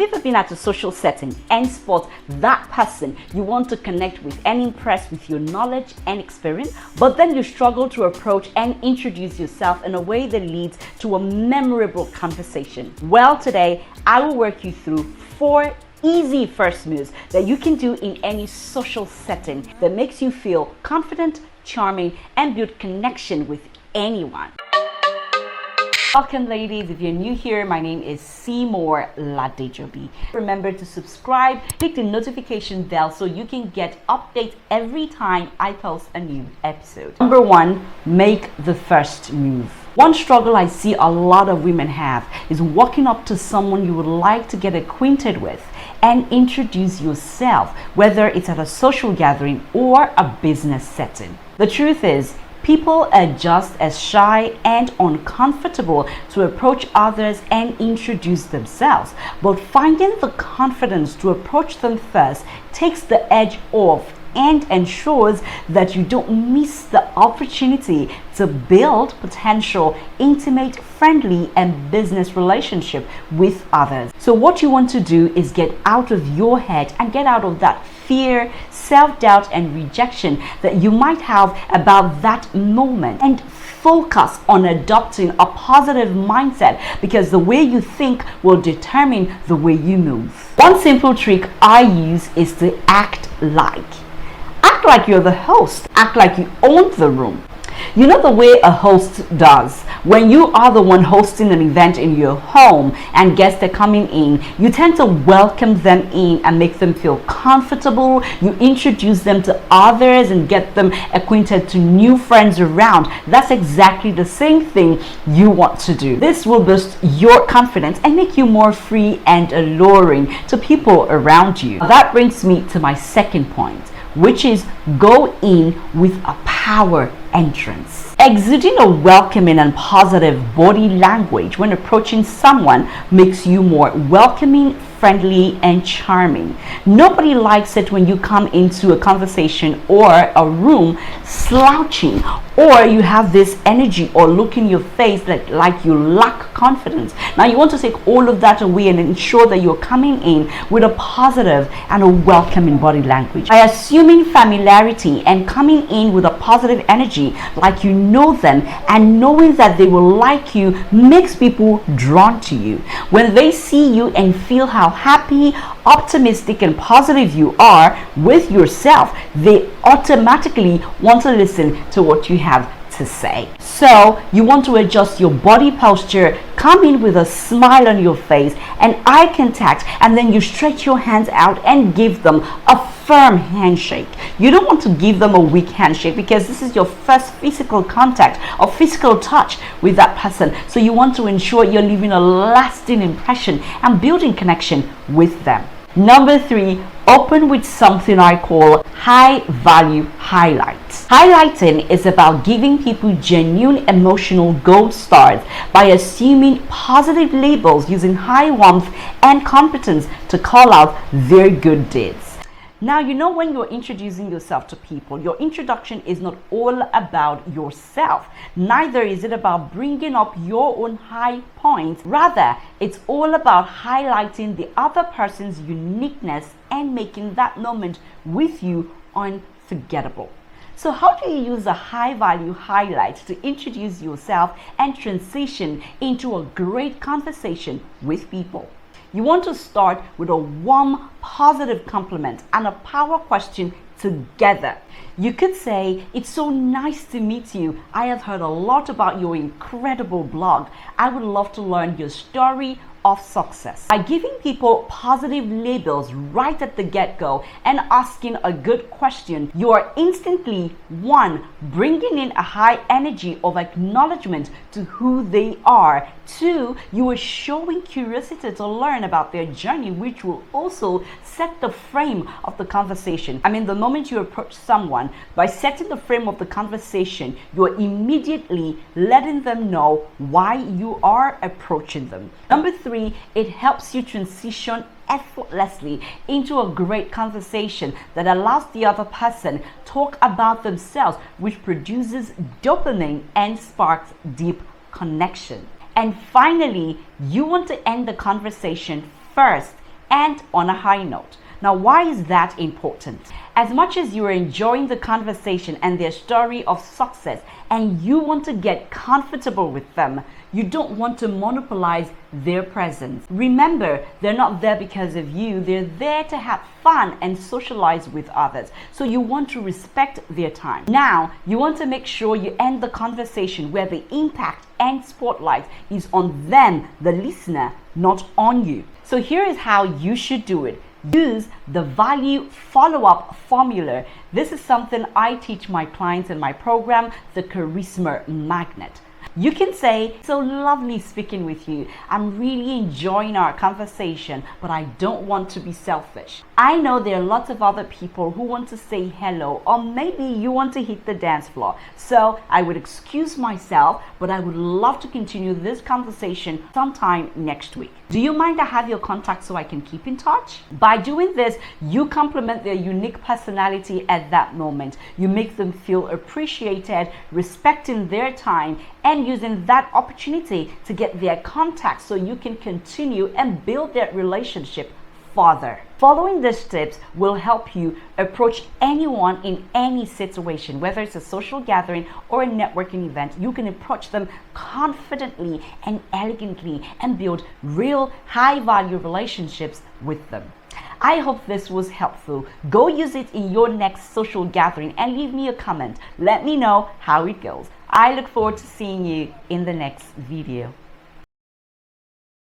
you ever been at a social setting and spot that person you want to connect with and impress with your knowledge and experience, but then you struggle to approach and introduce yourself in a way that leads to a memorable conversation? Well, today I will work you through 4 easy first moves that you can do in any social setting that makes you feel confident, charming, and build connection with anyone. Welcome, ladies. If you're new here, my name is cmormedia. Remember to subscribe, click the notification bell so you can get updates every time I post a new episode. Number 1, make the first move. One struggle I see a lot of women have is walking up to someone you would like to get acquainted with and introduce yourself, whether it's at a social gathering or a business setting. The truth is, people are just as shy and uncomfortable to approach others and introduce themselves, but finding the confidence to approach them first takes the edge off and ensures that you don't miss the opportunity to build potential intimate, friendly, and business relationship with others. So what you want to do is get out of your head and get out of that fear, self-doubt, and rejection that you might have about that moment, and focus on adopting a positive mindset, because the way you think will determine the way you move. One simple trick I use is to act like. Act like you're the host. Act like you own the room. You know the way a host does. When you are the one hosting an event in your home and guests are coming in, you tend to welcome them in and make them feel comfortable. You introduce them to others and get them acquainted to new friends around. That's exactly the same thing you want to do. This will boost your confidence and make you more free and alluring to people around you. That brings me to my second point, which is go in with a power entrance. Exuding a welcoming and positive body language when approaching someone makes you more welcoming, friendly, and charming. Nobody likes it when you come into a conversation or a room slouching, or you have this energy or look in your face like you lack confidence. Now you want to take all of that away and ensure that you're coming in with a positive and a welcoming body language. By assuming familiarity and coming in with a positive energy, like you know them, and knowing that they will like you, makes people drawn to you. When they see you and feel how happy, optimistic, and positive you are with yourself, they automatically want to listen to what you have to say. So you want to adjust your body posture, come in with a smile on your face and eye contact, and then you stretch your hands out and give them a firm handshake. You don't want to give them a weak handshake, because this is your first physical contact or physical touch with that person. So you want to ensure you're leaving a lasting impression and building connection with them. Number 3, open with something I call high value highlights. Highlighting is about giving people genuine emotional gold stars by assuming positive labels, using high warmth and competence to call out their good deeds. Now, you know, when you're introducing yourself to people, your introduction is not all about yourself. Neither is it about bringing up your own high points. Rather, it's all about highlighting the other person's uniqueness and making that moment with you unforgettable. So how do you use a high value highlight to introduce yourself and transition into a great conversation with people? You want to start with a warm, positive compliment and a power question together. You could say, "It's so nice to meet you. I have heard a lot about your incredible blog. I would love to learn your story of success." By giving people positive labels right at the get-go and asking a good question, you are instantly, 1, bringing in a high energy of acknowledgement to who they are. 2, you are showing curiosity to learn about their journey, which will also set the frame of the conversation. I mean, the moment you approach someone, by setting the frame of the conversation, you're immediately letting them know why you are approaching them. Number 3, it helps you transition effortlessly into a great conversation that allows the other person talk about themselves, which produces dopamine and sparks deep connection. And finally, you want to end the conversation first and on a high note. Now, why is that important? As much as you are enjoying the conversation and their story of success, and you want to get comfortable with them, you don't want to monopolize their presence. Remember, they're not there because of you. They're there to have fun and socialize with others. So you want to respect their time. Now, you want to make sure you end the conversation where the impact and spotlight is on them, the listener, not on you. So here is how you should do it. Use the value follow-up formula. This is something I teach my clients in my program, the Charisma Magnet. You can say, "So lovely speaking with you. I'm really enjoying our conversation, but I don't want to be selfish. I know there are lots of other people who want to say hello, or maybe you want to hit the dance floor. So I would excuse myself, but I would love to continue this conversation sometime next week. Do you mind I have your contact so I can keep in touch?" By doing this, you complement their unique personality at that moment. You make them feel appreciated, respecting their time, and using that opportunity to get their contact so you can continue and build that relationship further. Following these tips will help you approach anyone in any situation, whether it's a social gathering or a networking event. You can approach them confidently and elegantly and build real high-value relationships with them. I hope this was helpful. Go use it in your next social gathering and leave me a comment. Let me know how it goes. I look forward to seeing you in the next video.